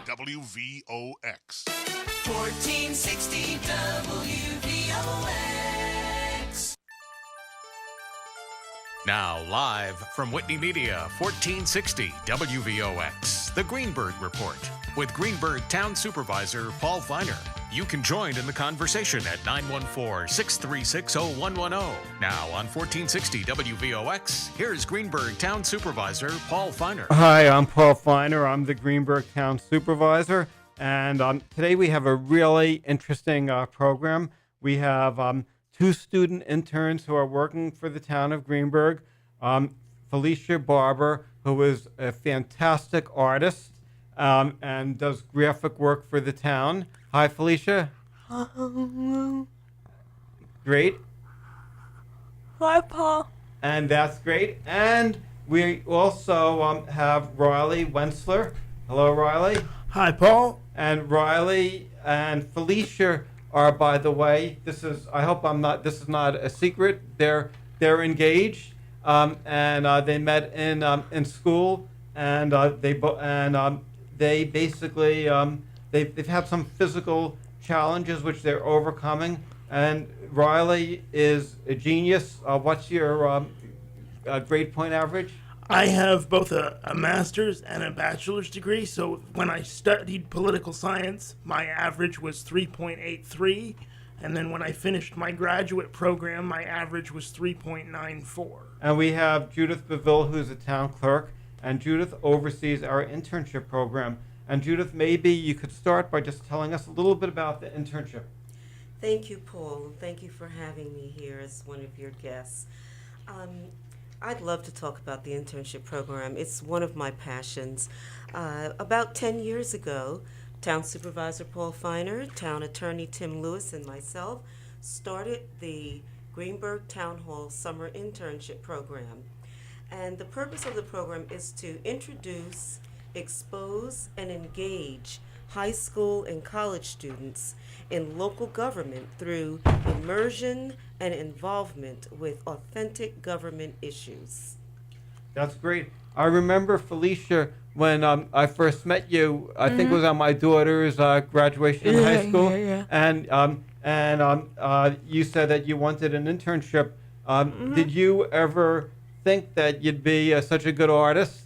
WVOX. 1460 WVOX. Now, live from Whitney Media, 1460 WVOX, The Greenberg Report, with Greenberg Town Supervisor Paul Feiner. You can join in the conversation at 914-636-0110. Now on 1460 WVOX, here's Greenberg Town Supervisor Paul Feiner. Hi, I'm Paul Feiner. I'm the Greenberg Town Supervisor. And today we have a really interesting program. We have two student interns who are working for the town of Greenberg. Felicia Barber, who is a fantastic artist and does graphic work for the town. Hi, Felicia. Great. Hi, Paul. And that's great. And we also have Riley Wensler. Hello, Riley. Hi, Paul. And Riley and Felicia are, by the way, this is not a secret. They're engaged, and they met in school, and they basically they've had some physical challenges which they're overcoming. And Riley is a genius. What's your grade point average? I have both a master's and a bachelor's degree, so when I studied political science, my average was 3.83, and then when I finished my graduate program, my average was 3.94. And we have Judith Beville, who's a town clerk, and Judith oversees our internship program. And Judith, maybe you could start by just telling us a little bit about the internship. Thank you, Paul. Thank you for having me here as one of your guests. I'd love to talk about the internship program. It's one of my passions. About 10 years ago, Town Supervisor Paul Feiner, Town Attorney Tim Lewis, and myself started the Greenberg Town Hall Summer Internship Program. And the purpose of the program is to introduce, expose, and engage high school and college students in local government through immersion and involvement with authentic government issues. That's great. I remember, Felicia, when I first met you, I think it was on my daughter's graduation in high school, and you said that you wanted an internship. Did you ever think that you'd be such a good artist?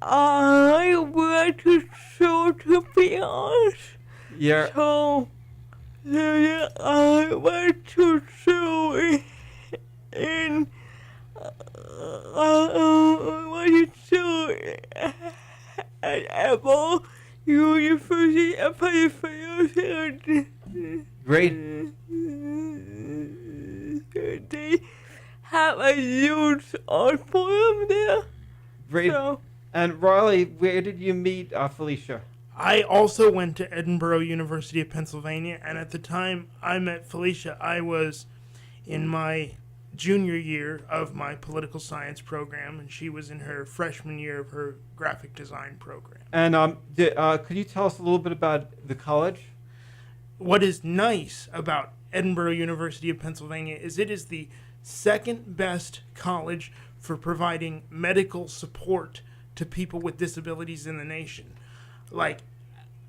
I went to school, to be honest. Yeah. So, I went to school in at Beville University of Pennsylvania. Great. They have a huge art forum there. Great. So, And Riley, where did you meet Felicia? I also went to Edinburgh University of Pennsylvania, and at the time I met Felicia, I was in my junior year of my political science program, and she was in her freshman year of her graphic design program. And could you tell us a little bit about the college? What is nice about Edinburgh University of Pennsylvania is it is the second best college for providing medical support to people with disabilities in the nation. Like,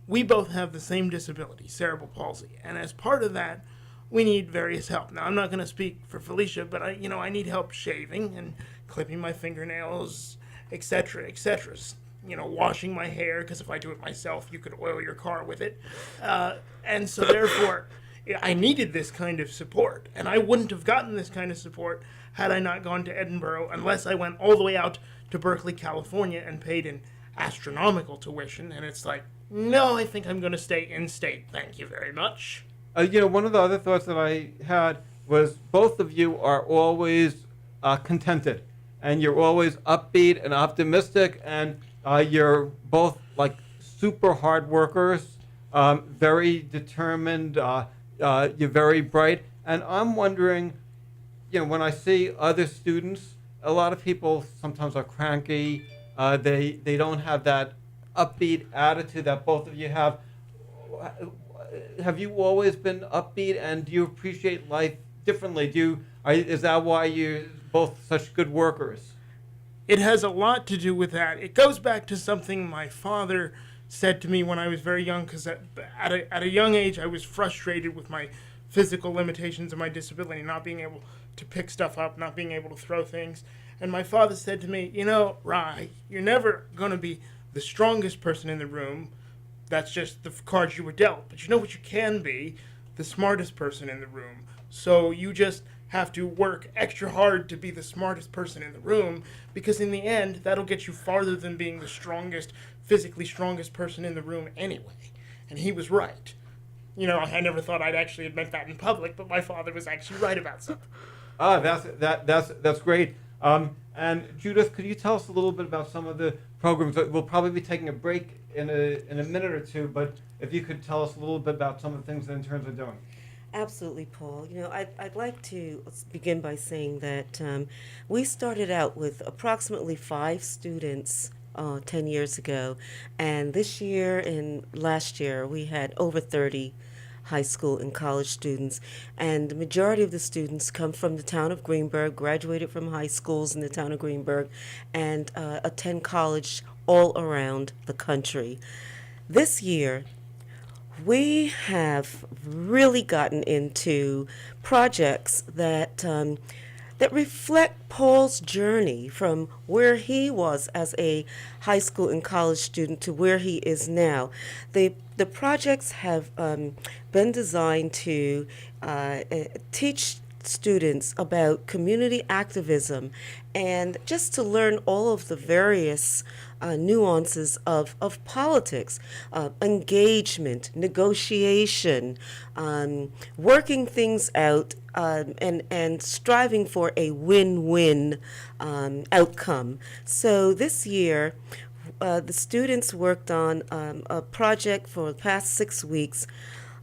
we both have the same disability, cerebral palsy, and as part of that, we need various help. Now, I'm not going to speak for Felicia, but I need help shaving and clipping my fingernails, etc., etc. Washing my hair, because if I do it myself, you could oil your car with it. And so therefore, I needed this kind of support, and I wouldn't have gotten this kind of support had I not gone to Edinburgh, unless I went all the way out to Berkeley, California, and paid an astronomical tuition. And it's like, no, I think I'm going to stay in-state. Thank you very much. One of the other thoughts that I had was both of you are always contented, and you're always upbeat and optimistic, and you're both like super hard workers, very determined, you're very bright. And I'm wondering, when I see other students, a lot of people sometimes are cranky, they don't have that upbeat attitude that both of you have. Have you always been upbeat, and do you appreciate life differently? Is that why you're both such good workers? It has a lot to do with that. It goes back to something my father said to me when I was very young, because at a young age I was frustrated with my physical limitations and my disability, not being able to pick stuff up, not being able to throw things. And my father said to me, you know, Rye, you're never going to be the strongest person in the room. That's just the cards you were dealt. But you know what you can be? The smartest person in the room. So you just have to work extra hard to be the smartest person in the room, because in the end, that'll get you farther than being the strongest, physically strongest person in the room anyway. And he was right. You know, I never thought I'd actually admit that in public, but my father was actually right about something. That's great. And Judith, could you tell us a little bit about some of the programs? We'll probably be taking a break in a minute or two, but if you could tell us a little bit about some of the things that Interns are doing. Absolutely, Paul. You know, I'd like to begin by saying that we started out with approximately 5 students 10 years ago, and this year and last year we had over 30 high school and college students, and the majority of the students come from the town of Greenburgh, graduated from high schools in the town of Greenburgh, and attend college all around the country. This year, we have really gotten into projects that that reflect Paul's journey from where he was as a high school and college student to where he is now. The projects have been designed to teach students about community activism and just to learn all of the various nuances of politics, engagement, negotiation, working things out, and striving for a win-win outcome. So this year, the students worked on a project for the past 6 weeks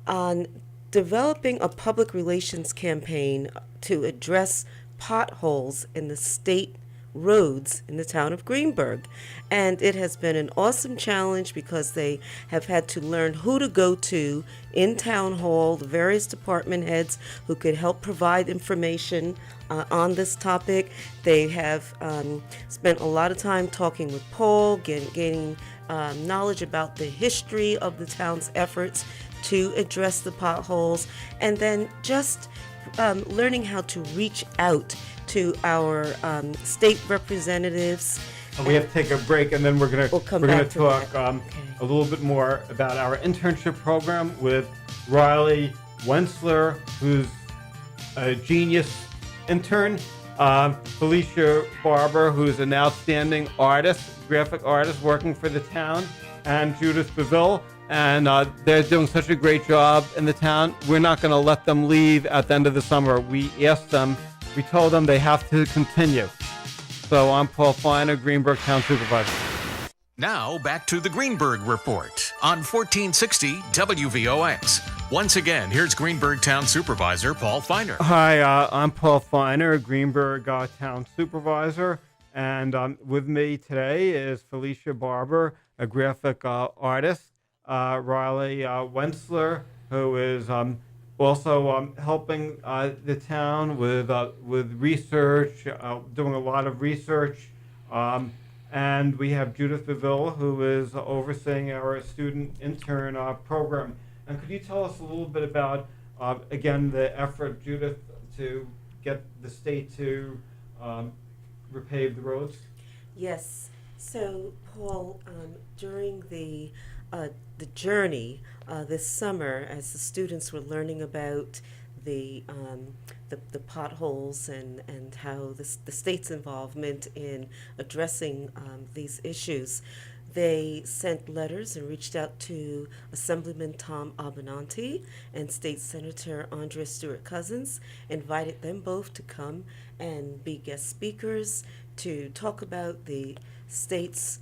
on developing a public relations campaign to address potholes in the state roads in the town of Greenburgh. And it has been an awesome challenge because they have had to learn who to go to in town hall, the various department heads who could help provide information on this topic. They have spent a lot of time talking with Paul, gaining knowledge about the history of the town's efforts to address the potholes, and then just learning how to reach out to our state representatives. We have to take a break, and then we're gonna come back to talk that. Okay. a little bit more about our internship program with Riley Wensler, who's a genius intern, Felicia Barber, who's an outstanding artist, graphic artist working for the town, and Judith Beville. And they're doing such a great job in the town. We're not going to let them leave at the end of the summer. We told them they have to continue. So I'm Paul Feiner, Greenburgh Town Supervisor. Now back to the Greenberg Report on 1460 WVOX. Once again, here's Greenberg Town Supervisor Paul Feiner. Hi, I'm Paul Feiner, Greenburgh Town Supervisor. And with me today is Felicia Barber, a graphic artist. Riley Wensler, who is also helping the town with research, doing a lot of research. And we have Judith Beville, who is overseeing our student intern program. And could you tell us a little bit about, again, the effort, Judith, to get the state to repave the roads? Yes. So, Paul, during the journey this summer, as the students were learning about the potholes and how the state's involvement in addressing these issues, they sent letters and reached out to Assemblyman Tom Abenanti and State Senator Andrea Stewart-Cousins, invited them both to come and be guest speakers to talk about the state's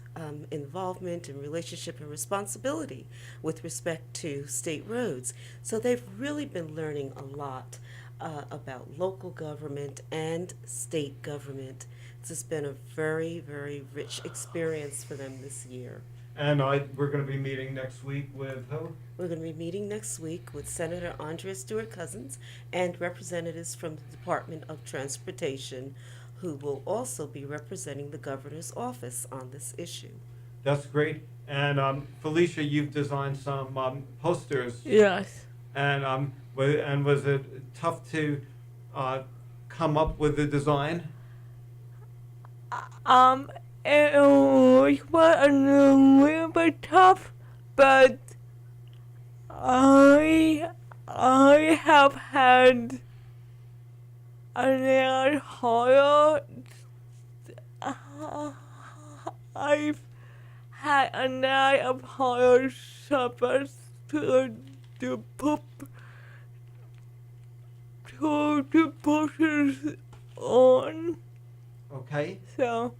involvement and relationship and responsibility with respect to state roads. So they've really been learning a lot about local government and state government. This has been a very, very rich experience for them this year. And we're going to be meeting next week with who? We're going to be meeting next week with Senator Andrea Stewart-Cousins and representatives from the Department of Transportation, who will also be representing the governor's office on this issue. That's great. And Felicia, you've designed some posters. Yes. And was it tough to come up with the design? It was a little bit tough, but I have had a lot harder. I've had a lot of hard suffers to put to pushes on. Okay, So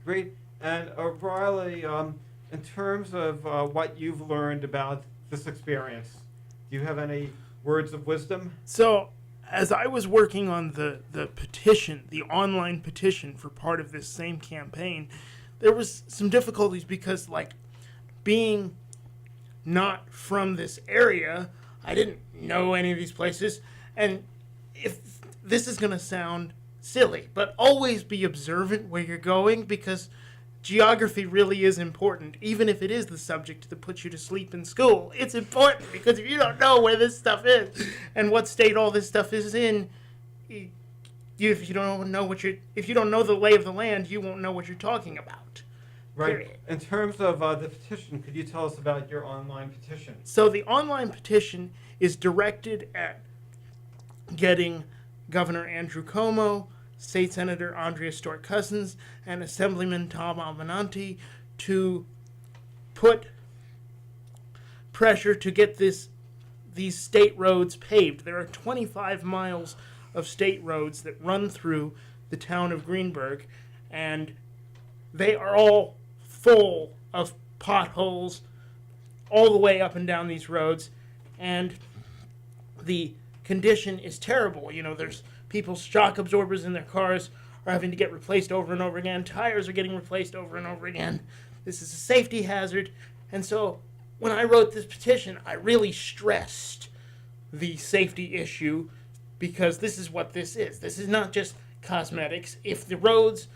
great. And Riley, in terms of what you've learned about this experience, do you have any words of wisdom? So, as I was working on the petition, the online petition for part of this same campaign, there was some difficulties because, like, being not from this area, I didn't know any of these places. And if this is going to sound silly, but always be observant where you're going, because geography really is important, even if it is the subject that puts you to sleep in school. It's important because if you don't know where this stuff is and what state all this stuff is in, if you don't know the lay of the land, you won't know what you're talking about. Right. Period. In terms of the petition, could you tell us about your online petition? So the online petition is directed at getting Governor Andrew Cuomo, State Senator Andrea Stewart-Cousins, and Assemblyman Tom Almananti to put pressure to get these state roads paved. There are 25 miles of state roads that run through the town of Greenburgh, and they are all full of potholes all the way up and down these roads, and the condition is terrible. You know, there's people's shock absorbers in their cars are having to get replaced over and over again. Tires are getting replaced over and over again. This is a safety hazard. And so when I wrote this petition, I really stressed the safety issue, because this is what this is. This is not just cosmetics. If the roads,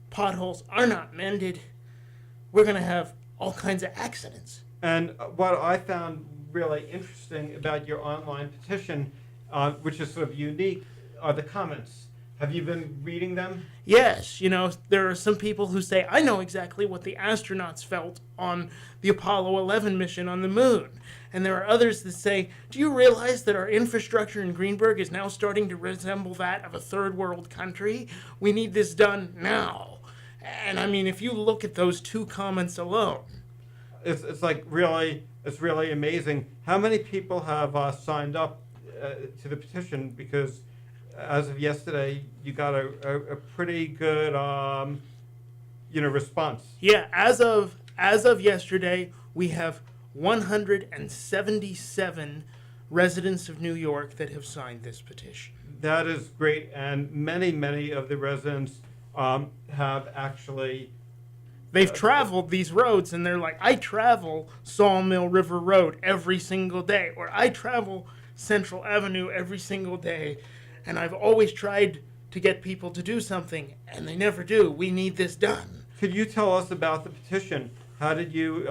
potholes are not mended, we're going to have all kinds of accidents. And what I found really interesting about your online petition, which is sort of unique, are the comments. Have you been reading them? Yes, you know, there are some people who say, I know exactly what the astronauts felt on the Apollo 11 mission on the moon. And there are others that say, do you realize that our infrastructure in Greenburgh is now starting to resemble that of a third world country? We need this done now. And I mean, if you look at those two comments alone, It's really amazing. How many people have signed up to the petition? Because as of yesterday, you got a pretty good response. yeah, as of yesterday, we have 177 residents of New York that have signed this petition. That is great, and many of the residents have actually. They've traveled these roads, and they're like, I travel Sawmill River Road every single day, or I travel Central Avenue every single day, and I've always tried to get people to do something, and they never do. We need this done. Could you tell us about the petition? How did you,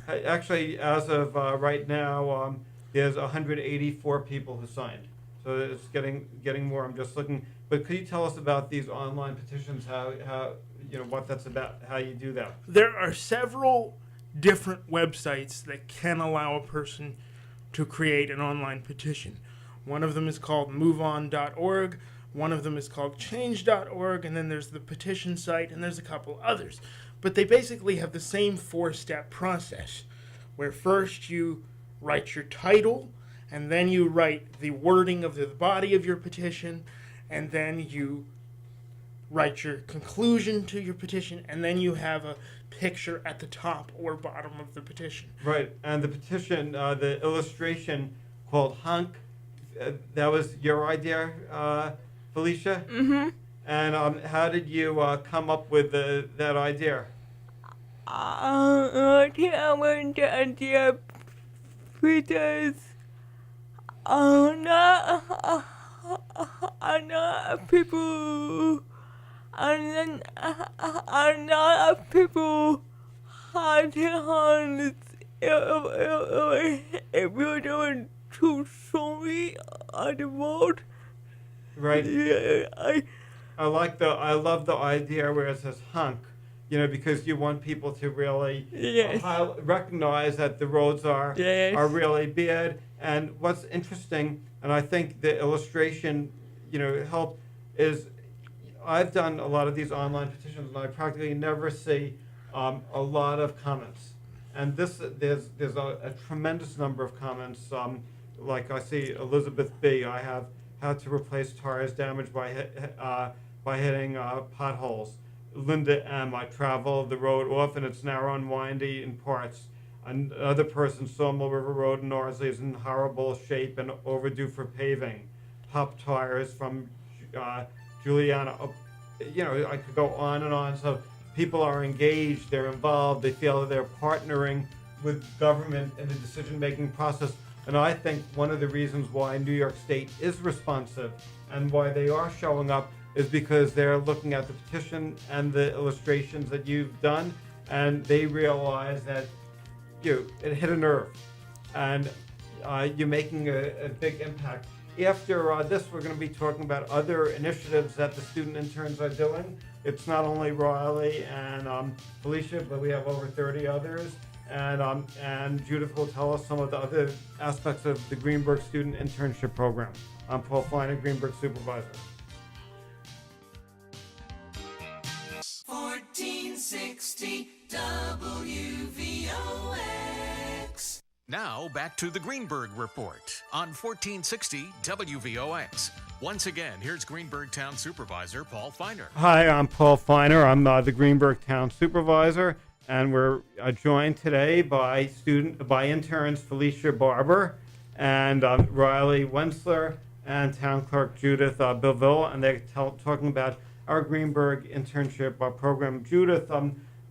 actually, as of right now, there's 184 people who signed. So it's getting more. I'm just looking. But could you tell us about these online petitions, how what that's about, how you do that? There are several different websites that can allow a person to create an online petition. One of them is called moveon.org, one of them is called change.org, and then there's the petition site, and there's a couple others. But they basically have the same 4-step process, where first you write your title, and then you write the wording of the body of your petition, and then you write your conclusion to your petition, and then you have a picture at the top or bottom of the petition. Right, and the petition, the illustration called Hunk, that was your idea, Felicia? Mm-hmm. And how did you come up with that idea? I went the idea because a lot of people hard to if you're doing too sorry on the road. Right. Yeah, I love the idea where it says hunk, because you want people to really Yes. recognize that the roads are Yes. really bad. And what's interesting, and I think the illustration, helped, is I've done a lot of these online petitions, and I practically never see a lot of comments. And there's a tremendous number of comments. Like I see Elizabeth B. I have had to replace tires damaged by hitting potholes. Linda M. I travel the road often. It's narrow and windy in parts. Another person, Sawmill River Road in Norsley is in horrible shape and overdue for paving. Pop tires from Juliana. I could go on and on. So people are engaged, they're involved, they feel that they're partnering with government in the decision-making process. And I think one of the reasons why New York State is responsive and why they are showing up is because they're looking at the petition and the illustrations that you've done, and they realize that it hit a nerve, and you're making a big impact. After this, we're going to be talking about other initiatives that the student interns are doing. It's not only Riley and Felicia, but we have over 30 others. And Judith will tell us some of the other aspects of the Greenberg Student Internship Program. I'm Paul Feiner, Greenberg Supervisor. 1460 WVOX. Now back to the Greenberg Report on 1460 WVOX. Once again, here's Greenberg Town Supervisor Paul Feiner. Hi, I'm Paul Feiner. I'm the Greenberg Town Supervisor, and we're joined today by interns Felicia Barber and Riley Wensler and Town Clerk Judith Beville, and they're talking about our Greenberg internship program. Judith,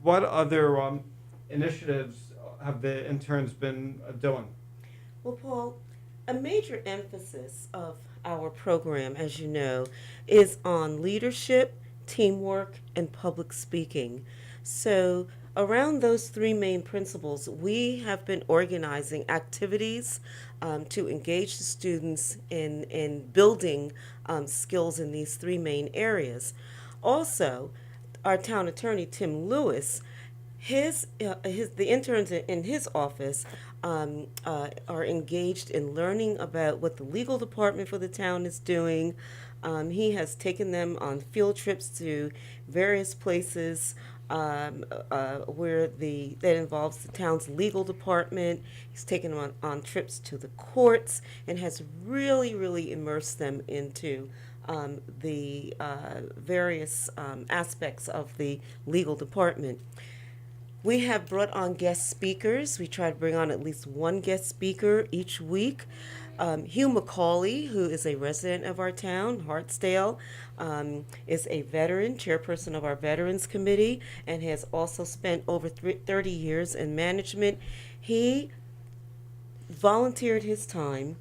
what other initiatives have the interns been doing? Well, Paul, a major emphasis of our program, as you know, is on leadership, teamwork, and public speaking. So around those three main principles, we have been organizing activities to engage the students in building skills in these three main areas. Also, our town attorney, Tim Lewis, the interns in his office are engaged in learning about what the legal department for the town is doing. He has taken them on field trips to various places where that involves the town's legal department. He's taken them on trips to the courts and has really immersed them into the various aspects of the legal department. We have brought on guest speakers. We try to bring on at least one guest speaker each week. Hugh McCauley, who is a resident of our town, Hartsdale, is a veteran, chairperson of our Veterans Committee, and has also spent over 30 years in management. He volunteered his time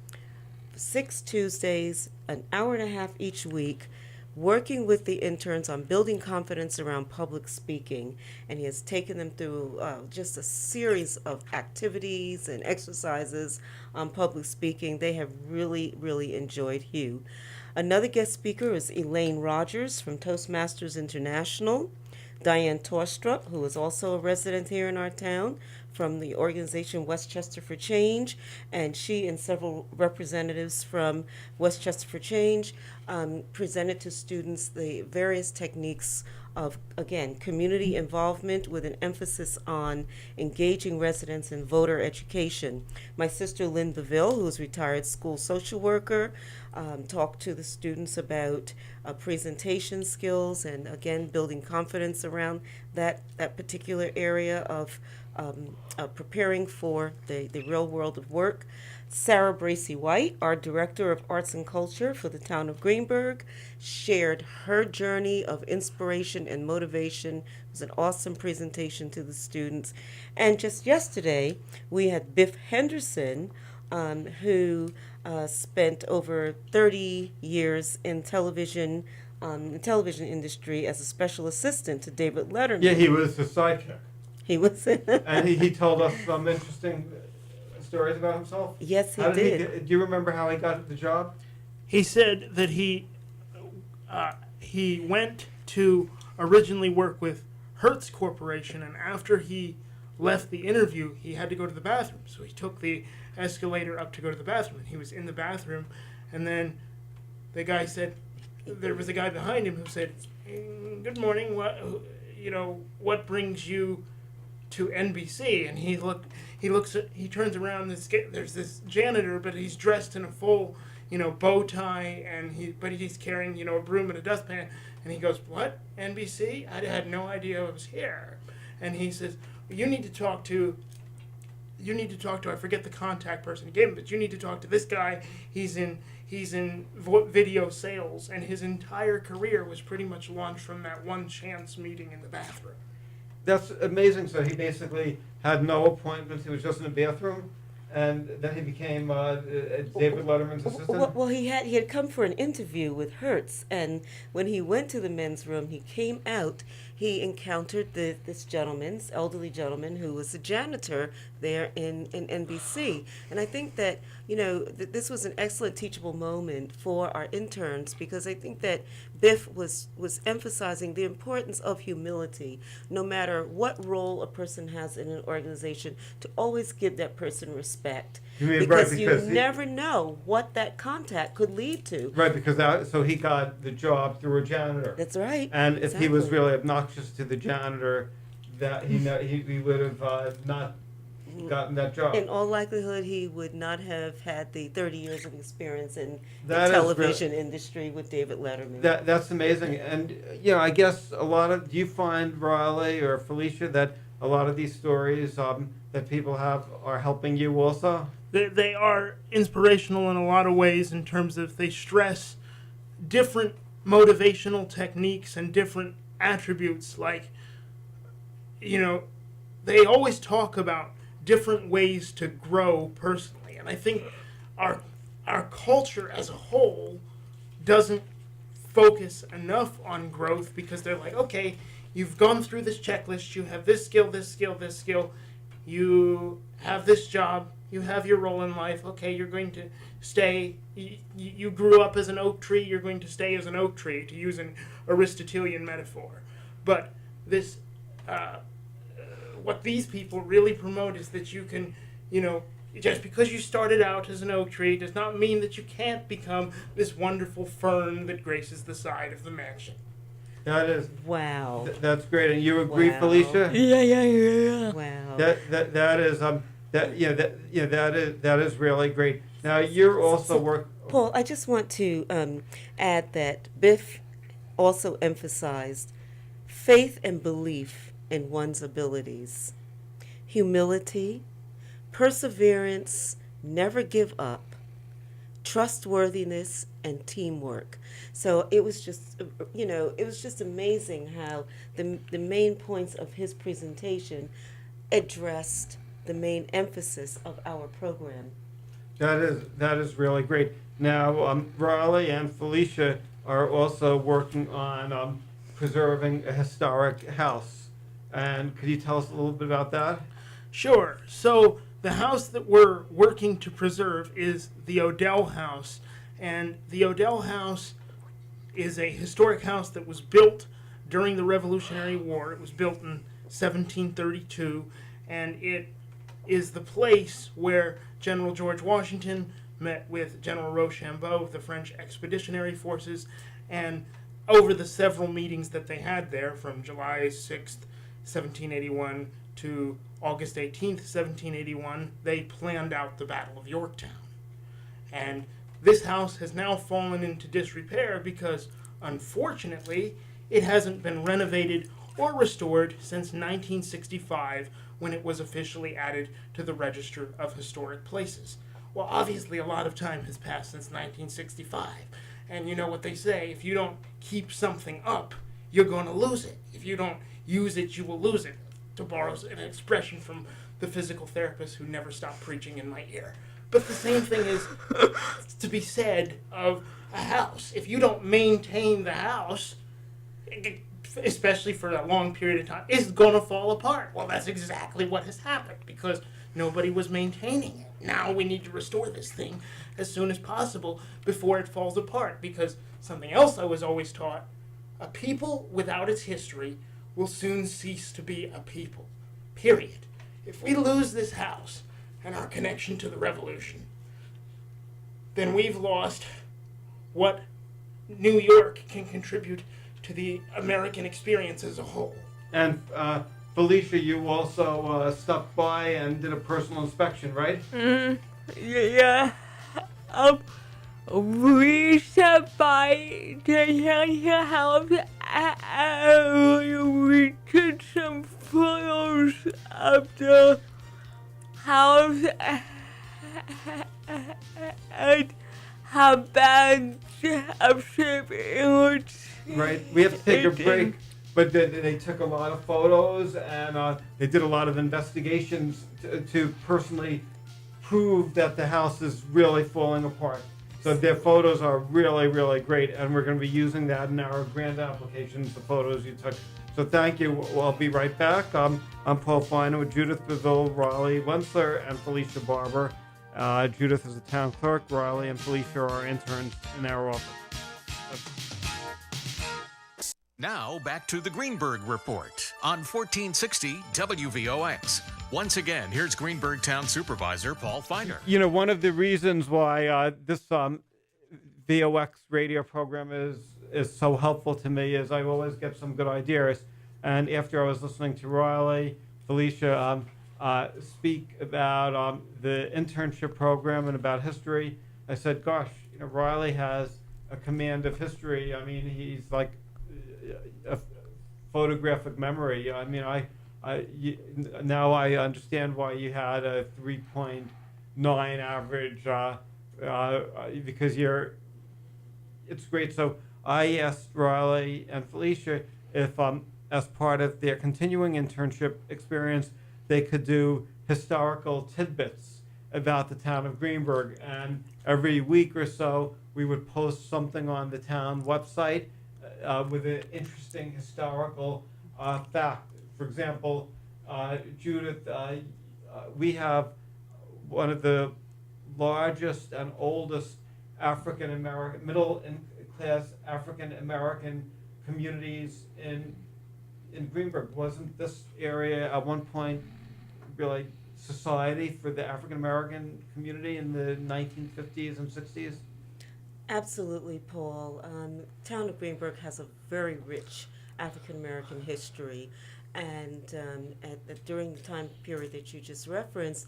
6 Tuesdays, an hour and a half each week, working with the interns on building confidence around public speaking, and he has taken them through just a series of activities and exercises on public speaking. They have really enjoyed Hugh. Another guest speaker is Elaine Rogers from Toastmasters International, Diane Torstrup, who is also a resident here in our town, from the organization Westchester for Change, and she and several representatives from Westchester for Change presented to students the various techniques of, again, community involvement with an emphasis on engaging residents in voter education. My sister Lynn Beville, who is a retired school social worker, talked to the students about presentation skills and, again, building confidence around that particular area of preparing for the real world of work. Sarah Bracy White, our Director of Arts and Culture for the town of Greenberg, shared her journey of inspiration and motivation. It was an awesome presentation to the students. And just yesterday, we had Biff Henderson, who spent over 30 years in television industry as a special assistant to David Letterman. Yeah, he was the sidekick. He was in. And he told us some interesting stories about himself. Yes, he How did. Do you remember how he got the job? He said that he went to originally work with Hertz Corporation, and after he left the interview, he had to go to the bathroom. So he took the escalator up to go to the bathroom, and he was in the bathroom, and then the guy said, there was a guy behind him who said, "Good morning. What brings you to NBC?" And he turns around. There's this janitor, but he's dressed in a full, bow tie, but he's carrying, a broom and a dustpan. And he goes, "What? NBC? I had no idea I was here." And he says, "You need to talk to, I forget the contact person he gave him, but you need to talk to this guy. He's in video sales, and his entire career was pretty much launched from that one chance meeting in the bathroom." That's amazing. So he basically had no appointments. He was just in the bathroom, and then he became David Letterman's assistant. Well, he had come for an interview with Hertz, and when he went to the men's room, he came out. He encountered this elderly gentleman, who was a janitor there in NBC. And I think that, this was an excellent teachable moment for our interns, because I think that Biff was emphasizing the importance of humility, no matter what role a person has in an organization, to always give that person respect. Because you never know what that contact could lead to. Right, because so he got the job through a janitor. That's right. And if he was Exactly. really obnoxious to the janitor, that he would have not gotten that job. In all likelihood, he would not have had the 30 years of experience in the That is television industry with David Letterman. That's amazing. And, I guess do you find, Riley or Felicia, that a lot of these stories that people have are helping you also? They are inspirational in a lot of ways, in terms of they stress different motivational techniques and different attributes. Like, they always talk about different ways to grow personally. And I think our culture as a whole doesn't focus enough on growth, because they're like, okay, you've gone through this checklist, you have this skill, this skill, this skill, you have this job, you have your role in life, okay, you're going to stay, you grew up as an oak tree, you're going to stay as an oak tree, to use an Aristotelian metaphor. But this, what these people really promote is that you can, just because you started out as an oak tree does not mean that you can't become this wonderful fern that graces the side of the mansion. That is. Wow. That's great. And you agree, Wow. Felicia? Yeah. Wow. That is really great. Now you're also Paul, I just want to add that Biff also emphasized faith and belief in one's abilities, humility, perseverance, never give up, trustworthiness, and teamwork. So it was just, amazing how the main points of his presentation addressed the main emphasis of our program. That is really great. Now Riley and Felicia are also working on preserving a historic house. And could you tell us a little bit about that? Sure. So the house that we're working to preserve is the Odell House. And the Odell House is a historic house that was built during the Revolutionary War. It was built in 1732, and it is the place where General George Washington met with General Rochambeau of the French Expeditionary Forces, and over the several meetings that they had there from July 6th, 1781 to August 18th, 1781, they planned out the Battle of Yorktown. And this house has now fallen into disrepair because, unfortunately, it hasn't been renovated or restored since 1965, when it was officially added to the Register of Historic Places. Well, obviously a lot of time has passed since 1965. And you know what they say, if you don't keep something up, you're going to lose it. If you don't use it, you will lose it, to borrow an expression from the physical therapist who never stopped preaching in my ear. But the same thing is to be said of a house. If you don't maintain the house, especially for a long period of time, is going to fall apart. Well, that's exactly what has happened because nobody was maintaining it. Now we need to restore this thing as soon as possible before it falls apart, because something else I was always taught, a people without its history will soon cease to be a people. Period. If we lose this house and our connection to the revolution, then we've lost what New York can contribute to the American experience as a whole. And Felicia, you also stopped by and did a personal inspection, right? Yeah. We stopped by the house and we took some photos of the house and how bad of shape it was. Right. We have to take a break, but they took a lot of photos and they did a lot of investigations to personally prove that the house is really falling apart. So their photos are really, really great, and we're going to be using that in our grant applications, the photos you took. So thank you. I'll be right back. I'm Paul Feiner with Judith, Beville, Riley, Wensler, and Felicia Barber. Judith is the town clerk. Riley and Felicia are interns in our office. Now back to the Greenberg Report on 1460 WVOX. Once again, here's Greenberg Town Supervisor Paul Feiner. You know, one of the reasons why this VOX radio program is so helpful to me is I always get some good ideas. And after I was listening to Riley, Felicia speak about the internship program and about history, I said, gosh, you know, Riley has a command of history. I mean, he's like a photographic memory. I mean, now I understand why you had a 3.9 average because it's great. So I asked Riley and Felicia if as part of their continuing internship experience, they could do historical tidbits about the town of Greenberg. And every week or so, we would post something on the town website with an interesting historical fact. For example, Judith, we have one of the largest and oldest African American, middle class African American communities in Greenberg. Wasn't this area at one point really society for the African American community in the 1950s and 60s? Absolutely, Paul. Town of Greenberg has a very rich African American history, and during the time period that you just referenced,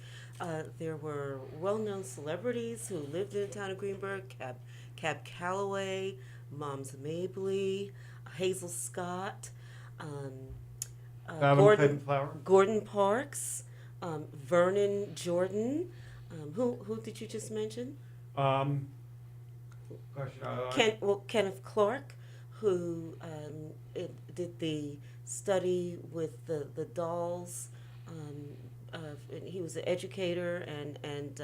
there were well-known celebrities who lived in the town of Greenberg: Cab Calloway, Moms Mabley, Hazel Scott, Gordon Parks, Vernon Jordan. Who did you just mention? Kenneth Clerk, who did the study with the dolls. He was an educator and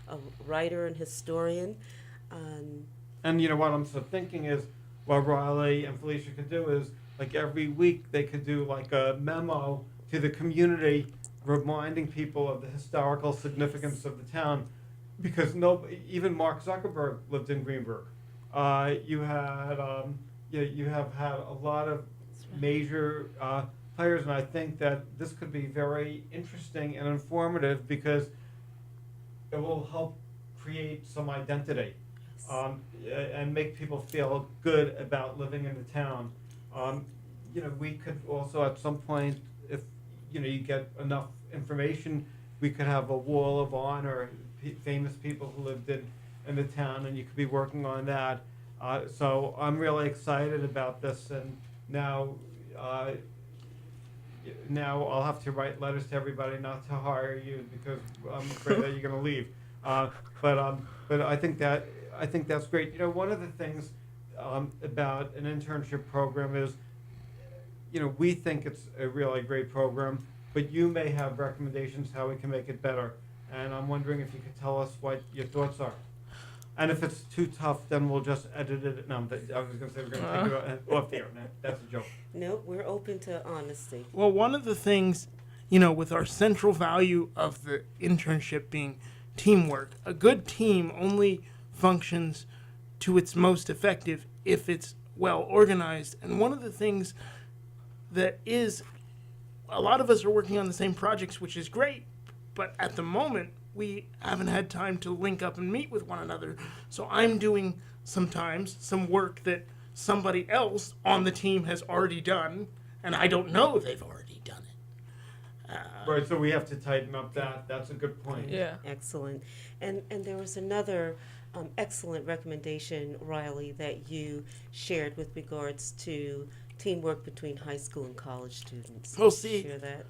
a writer and historian. And you know what I'm thinking is what Riley and Felicia could do is like every week they could do like a memo to the community reminding people of the historical significance of the town, because even Mark Zuckerberg lived in Greenberg. You have had a lot of major players, and I think that this could be very interesting and informative because it will help create some identity and make people feel good about living in the town. We could also at some point, if you get enough information, we could have a wall of honor, famous people who lived in the town, and you could be working on that. So I'm really excited about this, and now I'll have to write letters to everybody not to hire you because I'm afraid that you're going to leave. But I think that's great. One of the things about an internship program is, we think it's a really great program, but you may have recommendations how we can make it better. And I'm wondering if you could tell us what your thoughts are. And if it's too tough, then we'll just edit it. No, I was going to say we're going to take it off the air. No, that's a joke. No, we're open to honesty. Well, one of the things, with our central value of the internship being teamwork, a good team only functions to its most effective if it's well organized. And one of the things that is, a lot of us are working on the same projects, which is great, but at the moment, we haven't had time to link up and meet with one another. So I'm doing sometimes some work that somebody else on the team has already done, and I don't know they've already done it. Right, so we have to tighten up that. That's a good point. Yeah. Excellent. And there was another excellent recommendation, Riley, that you shared with regards to teamwork between high school and college students. We'll see. Share that.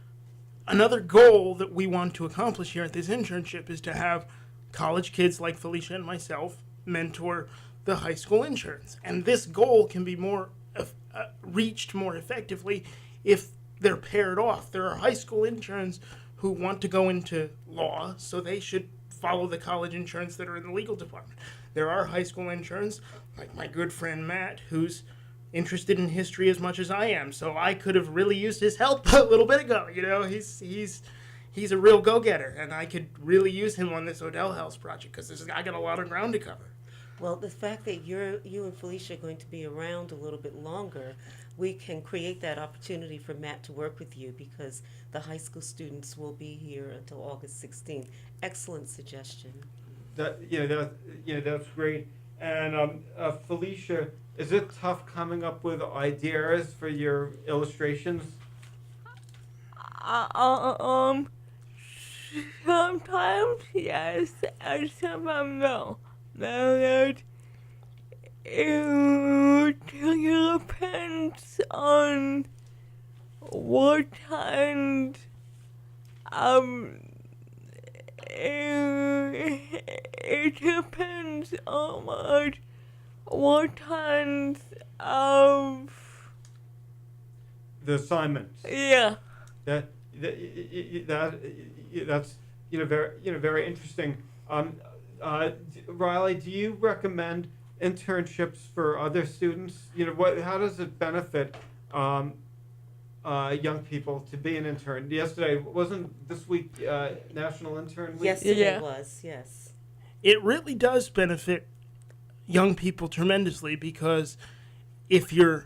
Another goal that we want to accomplish here at this internship is to have college kids like Felicia and myself mentor the high school interns. And this goal can be more reached more effectively if they're paired off. There are high school interns who want to go into law, so they should follow the college interns that are in the legal department. There are high school interns, like my good friend Matt, who's interested in history as much as I am, so I could have really used his help a little bit ago. He's a real go-getter, and I could really use him on this Odell House project because I got a lot of ground to cover. Well, the fact that you and Felicia are going to be around a little bit longer, we can create that opportunity for Matt to work with you because the high school students will be here until August 16th. Excellent suggestion. That's great. And Felicia, is it tough coming up with ideas for your illustrations? Sometimes yes, and sometimes no. It depends on what kind it depends on what kind of The assignments. yeah. That's very interesting. Riley, do you recommend internships for other students? How does it benefit young people to be an intern? Yesterday, wasn't this week National Intern Week? Yes, Yeah. it was, yes. It really does benefit young people tremendously because if you're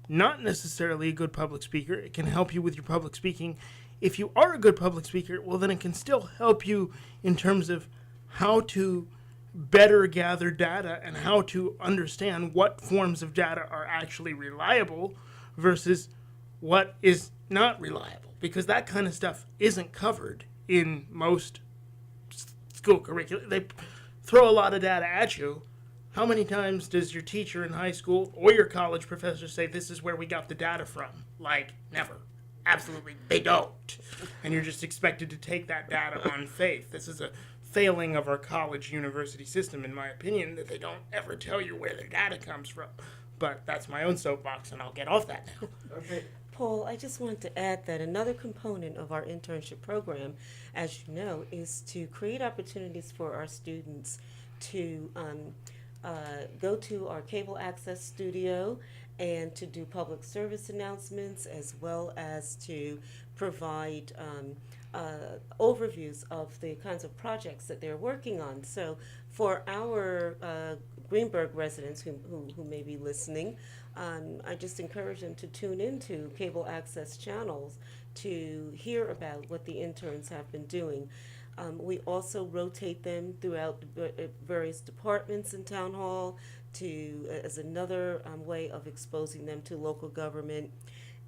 not necessarily a good public speaker, it can help you with your public speaking. If you are a good public speaker, well, then it can still help you in terms of how to better gather data and how to understand what forms of data are actually reliable versus what is not reliable, because that kind of stuff isn't covered in most school curricula. They throw a lot of data at you. How many times does your teacher in high school or your college professor say, this is where we got the data from? Like, never. Absolutely, they don't. And you're just expected to take that data on faith. This is a failing of our college university system, in my opinion, that they don't ever tell you where their data comes from. But that's my own soapbox, and I'll get off that now. Okay. Paul, I just wanted to add that another component of our internship program, as you know, is to create opportunities for our students to go to our cable access studio and to do public service announcements, as well as to provide overviews of the kinds of projects that they're working on. So for our Greenberg residents who may be listening, I just encourage them to tune into cable access channels to hear about what the interns have been doing. We also rotate them throughout various departments in Town Hall as another way of exposing them to local government.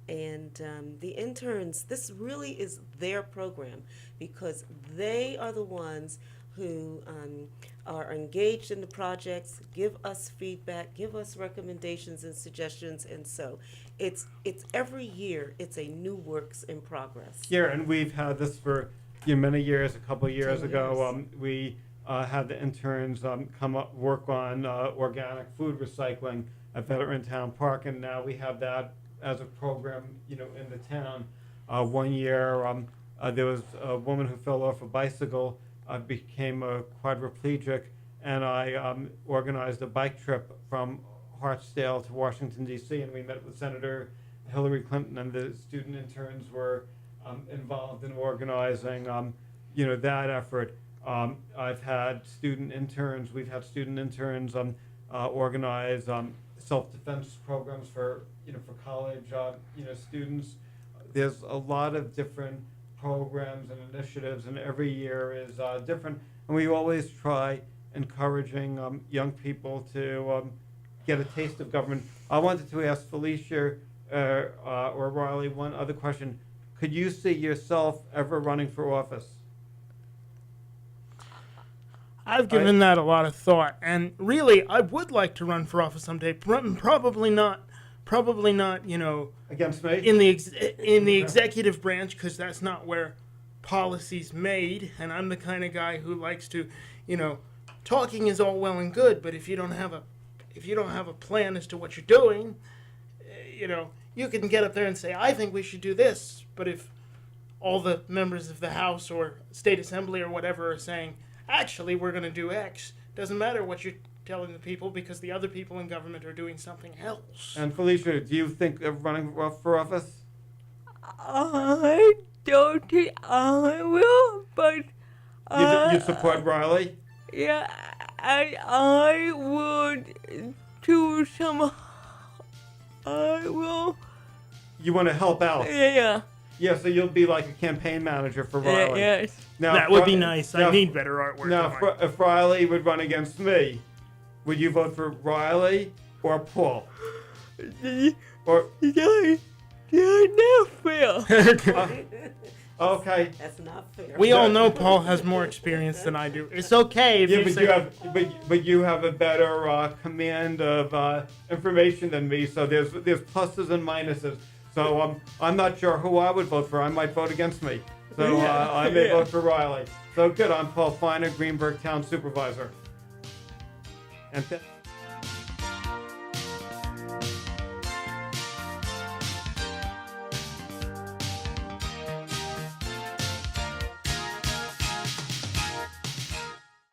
And the interns, this really is their program because they are the ones who are engaged in the projects, give us feedback, give us recommendations and suggestions, and so it's every year it's a new works in progress. Yeah, and we've had this for many years. A couple of years 10 ago, years. we had the interns come up work on organic food recycling at Veteran Town Park, and now we have that as a program, in the town. 1 year, there was a woman who fell off a bicycle, became a quadriplegic, and I organized a bike trip from Hartsdale to Washington, D.C., and we met with Senator Hillary Clinton, and the student interns were involved in organizing, that effort. I've had student interns, we've had student interns organize self-defense programs for college, students. There's a lot of different programs and initiatives, and every year is different. And we always try encouraging young people to get a taste of government. I wanted to ask Felicia or Riley one other question. Could you see yourself ever running for office? I've given that a lot of thought, and really, I would like to run for office someday. Probably not. Against me? In the executive branch, because that's not where policy's made. And I'm the kind of guy who likes to, talking is all well and good, but if you don't have a plan as to what you're doing, you can get up there and say, I think we should do this. But if all the members of the House or State Assembly or whatever are saying, actually, we're going to do X, doesn't matter what you're telling the people, because the other people in government are doing something else. And Felicia, do you think of running for office? I don't think I will, but You support Riley? yeah, I would do some. I will. You want to help out? Yeah. Yeah, so you'll be like a campaign manager for Riley. Yes. Now, That would be nice. I need better artwork. Now, if Riley would run against me, would you vote for Riley or Paul? Or You're not fair. okay. That's not fair. We all know Paul has more experience than I do. It's okay if Yeah, you but say... you have a better command of information than me. So there's pluses and minuses. So I'm not sure who I would vote for. I might vote against me. So I may vote for Riley. So good. I'm Paul Feiner, Greenberg Town Supervisor. And